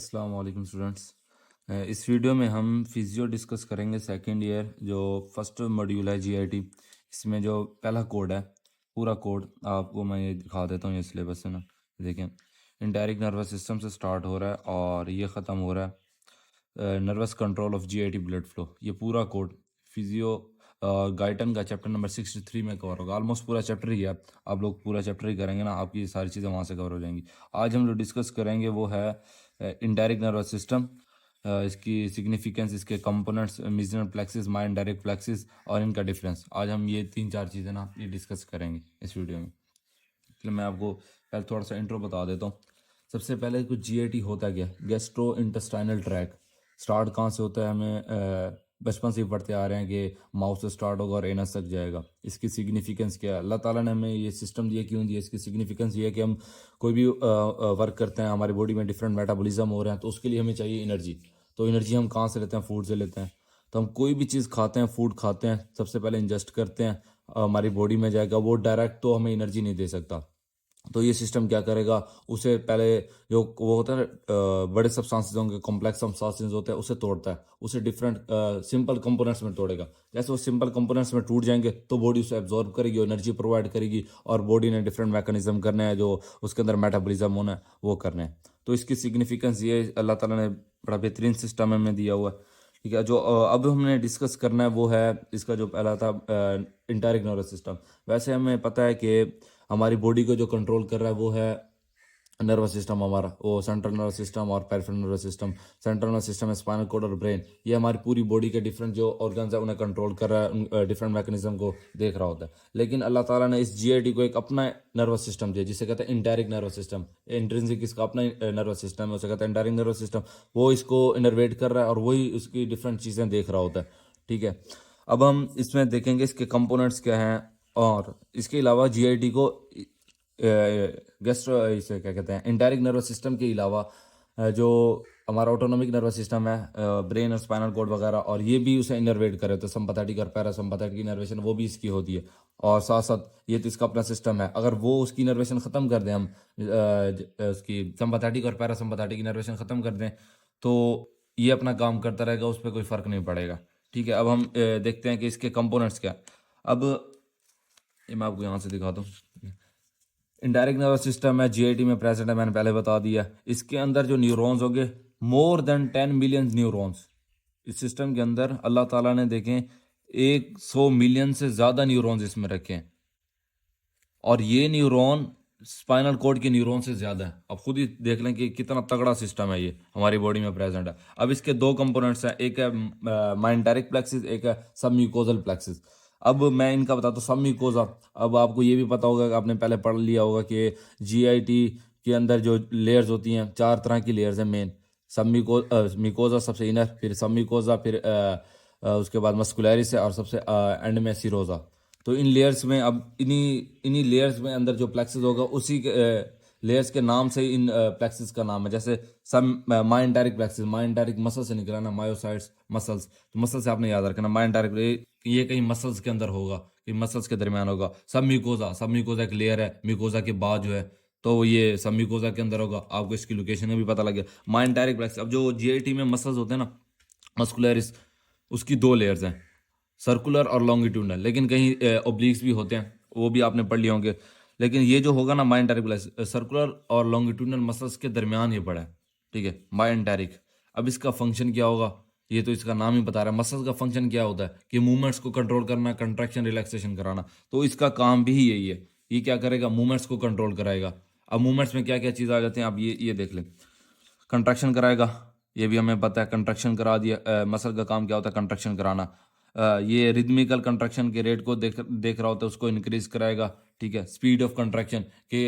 अस्सलाम वालेकुम स्टूडेंट्स। इस वीडियो में हम फिजियो डिस्कस करेंगे सेकंड ईयर जो फर्स्ट मॉड्यूल है जीआईटी। इसमें जो पहला कोड है, पूरा कोड आपको मैं ये दिखा देता हूँ। ये सिलेबस है ना, देखें। इंटायरिक नर्वस सिस्टम से स्टार्ट हो रहा है और ये ख़त्म हो रहा है nervous control of GIT blood flow. ये पूरा कोड फिजियो गाइटन का चैप्टर नंबर 63 में कवर होगा। ऑलमोस्ट पूरा चैप्टर ही है, आप लोग पूरा चैप्टर ही करेंगे ना, आपकी ये सारी चीज़ें वहाँ से कवर हो जाएंगी। आज हम जो डिस्कस करेंगे वो है इंडायरेक्ट नर्वस सिस्टम, इसकी सिग्निफिकेंस, इसके components, Meissner's plexus, myenteric plexus और इनका डिफरेंस। आज हम ये 3-4 चीज़ें ना ये डिस्कस करेंगे इस वीडियो में। इसलिए मैं आपको पहले थोड़ा सा इंट्रो बता देता हूँ। सबसे पहले कुछ जीआईटी होता क्या है, गैस्ट्रो इंटेस्टाइनल ट्रैक। स्टार्ट कहाँ से होता है, हमें बचपन से ही पढ़ते आ रहे हैं कि माउथ से स्टार्ट होगा और एनस तक जाएगा। इसकी सिग्निफिकेंस क्या है, अल्लाह ताला ने हमें ये सिस्टम दिया, क्यों दिया? इसकी सिग्निफिकेंस ये है कि हम कोई भी वर्क करते हैं, हमारी बॉडी में डिफरेंट मेटाबॉलिज्म हो रहे हैं, तो उसके लिए हमें चाहिए एनर्जी। तो एनर्जी हम कहाँ से लेते हैं? फूड से लेते हैं। तो हम कोई भी चीज़ खाते हैं, फूड खाते हैं, सबसे पहले इंजेस्ट करते हैं, हमारी बॉडी में जाएगा। वो डायरेक्ट तो हमें एनर्जी नहीं दे सकता। तो ये सिस्टम क्या करेगा, उसे पहले जो वो होता है बड़े सब्सटेंसेस होंगे, कॉम्प्लेक्स सब्सटेंसेस होते हैं, उसे तोड़ता है, उसे डिफरेंट सिंपल कंपोनेंट्स में तोड़ेगा। जैसे वो सिंपल कंपोनेंट्स में टूट जाएंगे तो बॉडी उसे एब्जॉर्ब करेगी, एनर्जी प्रोवाइड करेगी, और बॉडी ने डिफरेंट मैकेनिज्म करने हैं, जो उसके अंदर मेटाबॉलिज्म होना है वो करने हैं। तो इसकी सिग्निफिकेंस ये अल्लाह ताला ने बड़ा बेहतरीन सिस्टम हमें दिया हुआ है। ठीक है, जो अब हमने डिस्कस करना है वो है इसका जो पहला था इंटायरिक नर्वस सिस्टम। वैसे हमें पता है कि हमारी बॉडी को जो कंट्रोल कर रहा है वो है नर्वस सिस्टम हमारा, वो सेंट्रल नर्वस सिस्टम और peripheral nervous system. Central nervous system है स्पाइनल कॉर्ड और ब्रेन, ये हमारी पूरी बॉडी के डिफरेंट जो ऑर्गन्स है उन्हें कंट्रोल कर रहा है, डिफरेंट मैकेनिज्म को देख रहा होता है। लेकिन अल्लाह ताला ने इस जीआईटी को एक अपना नर्वस सिस्टम दिया जिसे कहते हैं इंटायरिक नर्वस सिस्टम। इंट्रिंसिक इसका अपना नर्वस सिस्टम है, उसे कहते हैं इंटायरिक नर्वस सिस्टम। वो इसको इनर्वेट कर रहा है और वही उसकी डिफरेंट चीज़ें देख रहा होता है। ठीक है, अब हम इसमें देखेंगे इसके कंपोनेंट्स क्या हैं, और इसके अलावा जीआईटी को गैस्ट्रो इसे क्या कहते हैं, इंटायरिक नर्वस सिस्टम के अलावा जो हमारा ऑटोनॉमिक नर्वस सिस्टम है, ब्रेन और स्पाइनल कॉर्ड वगैरह, और ये भी उसे इनर्वेट करे, तो सिंपैथेटिक और पैरासिम्पैथेटिक इनर्वेशन वो भी इसकी होती है। और साथ साथ ये तो इसका अपना सिस्टम है, अगर वो उसकी इनर्वेशन ख़त्म कर दें हम, उसकी सिंपैथेटिक और पैरासिम्पैथेटिक इनर्वेशन ख़त्म कर दें, तो ये अपना काम करता रहेगा, उस पर कोई फ़र्क नहीं पड़ेगा। ठीक है, अब हम देखते हैं कि इसके कंपोनेंट्स क्या। अब ये मैं आपको यहाँ से दिखाता हूँ। इंडायरेक्ट नर्वस सिस्टम है, जीआईटी में प्रेजेंट है, मैंने पहले बता दिया। इसके अंदर जो न्यूरॉन्स होंगे, मोर देन 10 मिलियन न्यूरॉन्स इस सिस्टम के अंदर अल्लाह ताला ने देखें 100 मिलियन से ज़्यादा न्यूरॉन्स इसमें रखे हैं। और ये न्यूरॉन स्पाइनल कॉर्ड के न्यूरॉन से ज़्यादा है। अब खुद ही देख लें कि कितना तगड़ा सिस्टम है ये हमारी बॉडी में प्रेजेंट है। अब इसके दो कंपोनेंट्स हैं, एक है माइंडारिक प्लेक्सिस, एक है सबम्यूकोजल प्लेक्सिस। अब मैं इनका बताता हूँ। सबम्यूकोजा, अब आपको ये भी पता होगा कि आपने पहले पढ़ लिया होगा कि जीआईटी के अंदर जो लेयर्स होती हैं, 4 तरह की लेयर्स हैं मेन। म्यूकोजा सबसे इनर, फिर सबम्यूकोजा, फिर उसके बाद मस्कुलरिस है, और सबसे एंड में सिरोजा। तो इन लेयर्स में, अब इन्हीं इन्हीं लेयर्स में अंदर जो प्लेक्सिस होगा, उसी के लेयर्स के नाम से इन प्लेक्सिस का नाम है। जैसे सब माइंडारिक प्लेक्सिस, माइंडारिक मसल से निकला ना, मायोसाइट्स मसल्स, तो मसल से आपने याद रखना माइंडारिक, ये कहीं मसल्स के अंदर होगा, कहीं मसल्स के दरमियान होगा। सब म्यूकोजा, सब म्यूकोजा एक लेयर है, म्यूकोजा के बाद जो है, तो ये सब म्यूकोजा के अंदर होगा। आपको इसकी लोकेशन में भी पता लग गया। माइंडारिक प्लेक्सिस, अब जो जीआईटी में मसल्स होते हैं ना, मस्कुलरिस, उसकी 2 लेयर्स हैं, सर्कुलर और लॉन्गिट्यूडनल। लेकिन कहीं ओब्लिक्स भी होते हैं, वो भी आपने पढ़ लिए होंगे। लेकिन ये जो होगा ना माइंडारिक प्लेक्सिस, सर्कुलर और लॉन्गिट्यूडनल मसल्स के दरमियान ये पड़ा है। ठीक है, माइंडारिक। अब इसका फंक्शन क्या होगा, ये तो इसका नाम ही बता रहा है। मसल्स का फंक्शन क्या होता है कि मूवमेंट्स को कंट्रोल करना, कंट्रैक्शन रिलैक्सेशन कराना। तो इसका काम भी यही है। ये क्या करेगा, मूवमेंट्स को कंट्रोल कराएगा। अब मूवमेंट्स में क्या क्या चीज़ आ जाती हैं, आप ये देख लें। कंट्रैक्शन कराएगा, ये भी हमें पता है, कंट्रैक्शन करा दिया। मसल का काम क्या होता है, कंट्रैक्शन कराना। ये रिदमिकल कंट्रैक्शन के रेट को देख रहा होता है, उसको इंक्रीज कराएगा। ठीक है, स्पीड ऑफ कंट्रैक्शन के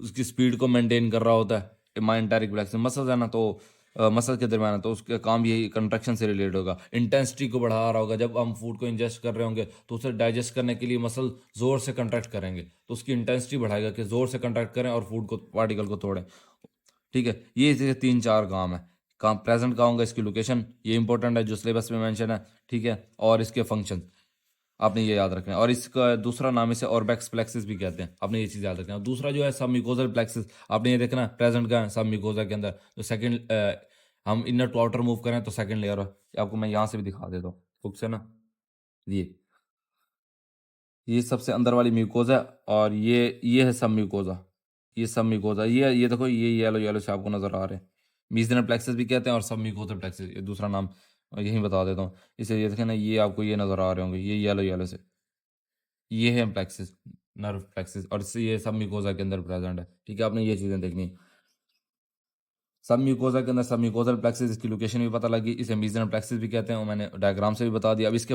उसकी स्पीड को मेंटेन कर रहा होता है। माइंडारिक रिलैक्सेशन मसल्स है ना, तो मसल के दरमियान है, तो उसका काम यही कंट्रैक्शन से रिलेटेड होगा। इंटेंसिटी को बढ़ा रहा होगा, जब हम फूड को इंजेस्ट कर रहे होंगे तो उसे डाइजेस्ट करने के लिए मसल जोर से कंट्रैक्ट करेंगे, तो उसकी इंटेंसिटी बढ़ाएगा कि जोर से कंट्रैक्ट करें और फूड को, पार्टिकल को तोड़ें। ठीक है, ये इसके 3-4 काम है। काम प्रेजेंट का होगा, इसकी लोकेशन ये इंपॉर्टेंट है जो सिलेबस में मेंशन है। ठीक है, और इसके फंक्शन। आपने ये याद रखना है। और इसका दूसरा नाम इसे ऑर्बैक्स प्लेक्सिस भी कहते हैं, आपने ये चीज़ याद रखना है। और दूसरा जो है सब म्यूकोजल प्लेक्सिस, आपने ये देखना प्रेजेंट का है सब म्यूकोजा के अंदर। तो सेकंड हम इनर टू आउटर मूव करें तो सेकंड लेयर है, आपको मैं यहाँ से भी दिखा देता हूँ बुक से ना। ये सबसे अंदर वाली म्यूकोजा, और ये है सब म्यूकोजा, ये सब म्यूकोजा, ये देखो ये येलो येलो से आपको नजर आ रहे हैं, मीजनल प्लेक्सस भी कहते हैं और सब म्यूकोजा प्लेक्सस, ये दूसरा नाम यही बता देता हूँ। इसे ये देखें ना, ये आपको ये नजर आ रहे होंगे, ये येलो येलो से, ये है प्लेक्सस, नर्व प्लेक्सस, और इससे ये सब म्यूकोजा के अंदर प्रेजेंट है। ठीक है, आपने ये चीज़ें देखनी है। सब म्यूकोजा के अंदर सब म्यूकोजल प्लेक्सिस, इसकी लोकेशन भी पता लगी, इसे मीजनल प्लेक्सिस भी कहते हैं, और मैंने डायग्राम से भी बता दिया। अब इसके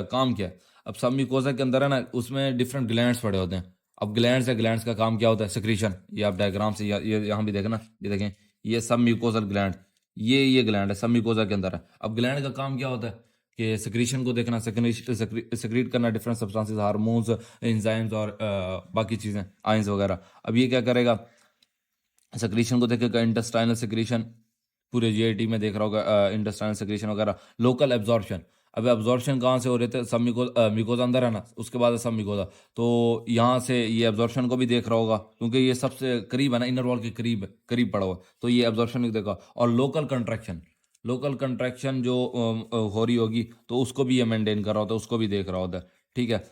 काम क्या है। अब सब म्यूकोजा के अंदर है ना, उसमें डिफरेंट ग्लैंड्स पड़े होते हैं। अब ग्लैंड्स है, ग्लैंड्स का काम क्या होता है, सिक्रीशन। ये आप डायग्राम से ये यहाँ भी देखना, ये देखें, ये सब म्यूकोजल ग्लैंड, ये ग्लैंड है सब म्यूकोजा के अंदर है। अब ग्लैंड का काम क्या होता है कि सिक्रीशन को देखना, सिक्रीट करना डिफरेंट सब्सटेंसेस, हार्मोन्स, एंजाइम्स और बाकी चीज़ें, आयंस वगैरह। अब ये क्या करेगा, सेक्रीशन को देखेगा, इंटेस्टाइनल सेक्रीशन, पूरे जीआईटी में देख रहा होगा इंटेस्टाइनल सेक्रीशन वगैरह। लोकल एब्जॉर्प्शन, अब एब्जॉर्प्शन कहाँ से हो रहे थे, सब म्यूकोजा अंदर है ना, उसके बाद सब म्यूकोजा, तो यहाँ से ये एब्जॉर्प्शन को भी देख रहा होगा, क्योंकि ये सबसे करीब है ना, इनर वॉल के करीब करीब पड़ा हुआ, तो ये एब्जॉर्प्शन भी देखा। और लोकल कंट्रैक्शन, लोकल कंट्रैक्शन जो हो रही होगी तो उसको भी ये मेंटेन कर रहा होता है, उसको भी देख रहा होता है। ठीक है,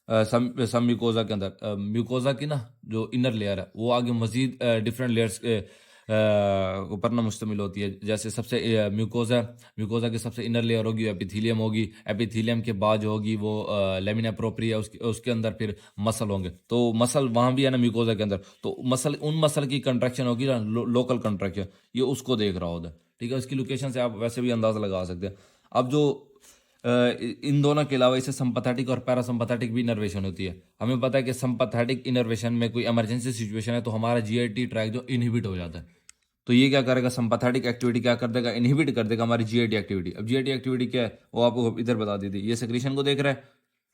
सब म्यूकोजा के अंदर म्यूकोजा की ना जो इनर लेयर है वो आगे मजीद डिफरेंट लेयर्स के ऊपर ना मुश्तमिल होती है। जैसे सबसे म्यूकोजा, म्यूकोजा की सबसे इनर लेयर होगी एपिथीलियम होगी, एपिथीलियम के बाद जो होगी वो लेमिना प्रोप्रिया, उसके अंदर फिर मसल होंगे, तो मसल वहाँ भी है ना म्यूकोजा के अंदर, तो मसल, उन मसल की कंट्रैक्शन होगी ना, लोकल कंट्रैक्शन, ये उसको देख रहा होता है। ठीक है, उसकी लोकेशन से आप वैसे भी अंदाज़ा लगा सकते हैं। अब जो इन दोनों के अलावा इसे संपैथेटिक और पैरासिम्पैथेटिक भी इनर्वेशन होती है। हमें पता है कि संपैथेटिक इनर्वेशन में कोई इमरजेंसी सिचुएशन है तो हमारा जीआईटी ट्रैक जो इनहिबिट हो जाता है, तो ये क्या करेगा, संपैथेटिक एक्टिविटी क्या कर देगा, इनहिबिट कर देगा हमारी जीआईटी एक्टिविटी। अब जीआईटी एक्टिविटी क्या है वो आपको इधर बता दी थी, ये सेक्रेशन को देख रहा है,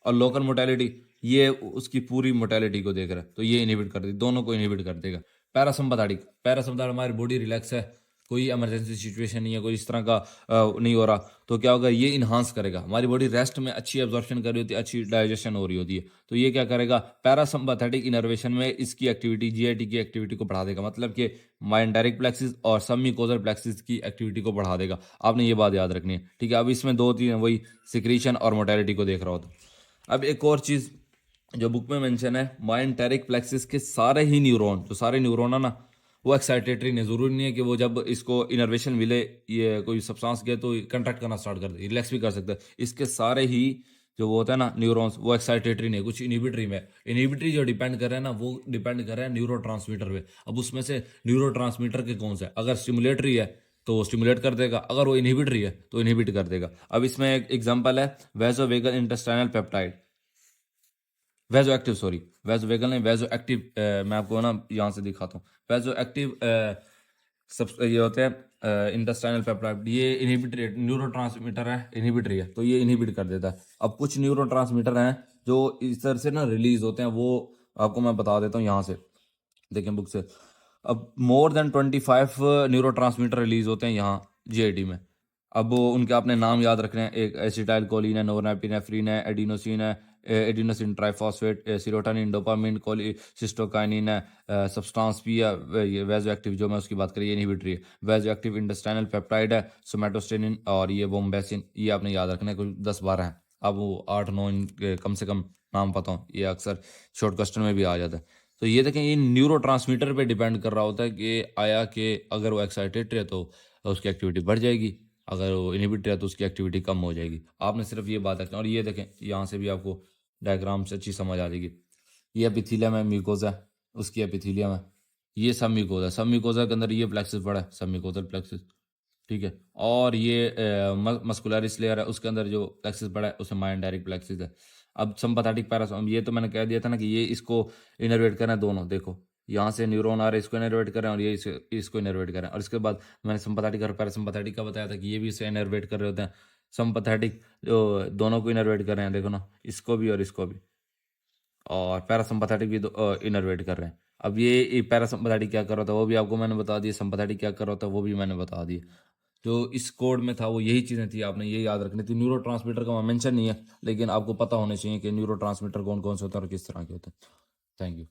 और लोकल मोटेलिटी ये उसकी पूरी मोटेलिटी को देख रहा है, तो ये इनहिबिट कर देगा, दोनों को इनहिबिट कर देगा। पैरासिम्पैथेटिक, पैरासिम्पैथेटिक हमारी बॉडी रिलैक्स है, कोई इमरजेंसी सिचुएशन नहीं है, कोई इस तरह का नहीं हो रहा, तो क्या होगा, ये इन्हांस करेगा, हमारी बॉडी रेस्ट में अच्छी एब्जॉर्प्शन कर रही होती है, अच्छी डाइजेशन हो रही होती है, तो ये क्या करेगा, पैरासिम्पैथेटिक इनर्वेशन में इसकी एक्टिविटी, जीआईटी की एक्टिविटी को बढ़ा देगा, मतलब कि माइंडारिक प्लेक्सिस और सबम्यूकोजल प्लेक्सिस की एक्टिविटी को बढ़ा देगा। आपने ये बात याद रखनी है। ठीक है, अब इसमें दो तीन वही सिक्रीशन और मोटेलिटी को देख रहा होता। अब एक और चीज़ जो बुक में मेंशन है, माइंडारिक प्लेक्सिस के सारे ही न्यूरॉन, जो सारे न्यूरॉन है ना, वो एक्साइटेटरी नहीं, ज़रूरी नहीं है कि वो जब इसको इनर्वेशन मिले, ये कोई सब्सटेंस गया तो कंट्रैक्ट करना स्टार्ट कर दे, रिलैक्स भी कर सकता है। इसके सारे ही जो वो होता है ना न्यूरॉन्स, वो एक्साइटेटरी नहीं, कुछ इनहिबिटरी में। इनहिबिटरी जो डिपेंड कर रहे हैं ना, वो डिपेंड कर रहे हैं न्यूरो पे। अब उसमें से न्यूरो के कौन सा है, अगर स्टिमुलेटरी है तो वो स्टिमुलेट कर देगा, अगर वो इनहिबिटरी है तो इनहिबिट कर देगा। अब इसमें एक एग्जांपल है vasovagal intestinal peptide, vaso active, sorry vaso vagal नहीं, वैजो एक्टिव, मैं आपको ना यहाँ से दिखाता हूँ। वैजो एक्टिव सब ये होते हैं इंटेस्टाइनल पेप्टाइड, ये इनहिबिटरी न्यूरोट्रांसमीटर है, इनहिबिटरी है, तो ये इनहिबिट कर देता है। अब कुछ न्यूरोट्रांसमीटर हैं जो इस तरह से ना रिलीज होते हैं, वो आपको मैं बता देता हूँ यहाँ से, देखें बुक से। अब मोर देन 25 न्यूरो रिलीज होते हैं यहाँ जीआईटी में। अब वो उनके आपने नाम याद रखने हैं, एक एसिटाइल कोलिन है, नोरनेपिनेफ्रिन है, एडिनोसिन है, adenosine triphosphate, serotonin, dopamine, cholecystokinin है, सब्सटेंस भी है, ये वैजो एक्टिव जो मैं उसकी बात करी, ये इनहिबिटरी है। वैजो एक्टिव इंटेस्टाइनल पेप्टाइड है, सोमेटोस्टेनिन और ये बोम्बेसिन, ये आपने याद रखना है, कुछ 10-12 हैं। अब वो 8-9 इनके कम से कम नाम पता हो, ये अक्सर शॉर्ट क्वेश्चन में भी आ जाता है। तो ये देखें, ये न्यूरो पे डिपेंड कर रहा होता है कि आया कि अगर वो एक्साइटेड है तो उसकी एक्टिविटी बढ़ जाएगी, अगर वो इनहिबिट है तो उसकी एक्टिविटी कम हो जाएगी। आपने सिर्फ ये बात रखनी। और ये देखें, यहाँ से भी आपको डायग्राम से अच्छी समझ आ जाएगी। ये एपिथीलियम है, म्यूकोजा है, उसकी एपिथीलियम है, ये सब म्यूकोजा, सब म्यूकोजा के अंदर ये प्लेक्सिस बड़ा है, सब म्यूकोजल प्लेक्सिस। ठीक है, और ये मस्कुलरिस लेयर है, उसके अंदर जो प्लेक्सिस बड़ा है उसे माइंडारिक प्लेक्सिस है। अब संपैथेटिक पैरासिम्पैथेटिक, ये तो मैंने कह दिया था ना कि ये इसको इनर्वेट करना है, दोनों देखो यहाँ से न्यूरॉन आ रहे हैं, इसको इनर्वेट करें, और ये इसको इनर्वेट करें। और इसके बाद मैंने संपैथेटिक और पैरासिम्पैथेटिक का बताया था कि ये भी इसे इनर्वेट कर रहे होते हैं। संपैथेटिक जो दोनों को इनर्वेट कर रहे हैं, देखो ना, इसको भी और इसको भी, और पैरासिम्पैथेटिक भी इनर्वेट कर रहे हैं। अब ये पैरासिम्पैथेटिक क्या कर रहा था वो भी आपको मैंने बता दिया, संपैथेटिक क्या कर रहा था वो भी मैंने बता दिया। जो इस कोड में था वो यही चीज़ें थी, आपने ये याद रखनी थी। न्यूरो ट्रांसमीटर का वहाँ मेंशन नहीं है, लेकिन आपको पता होना चाहिए कि न्यूरो ट्रांसमीटर कौन कौन से होते हैं और किस तरह के होते हैं। Thank you.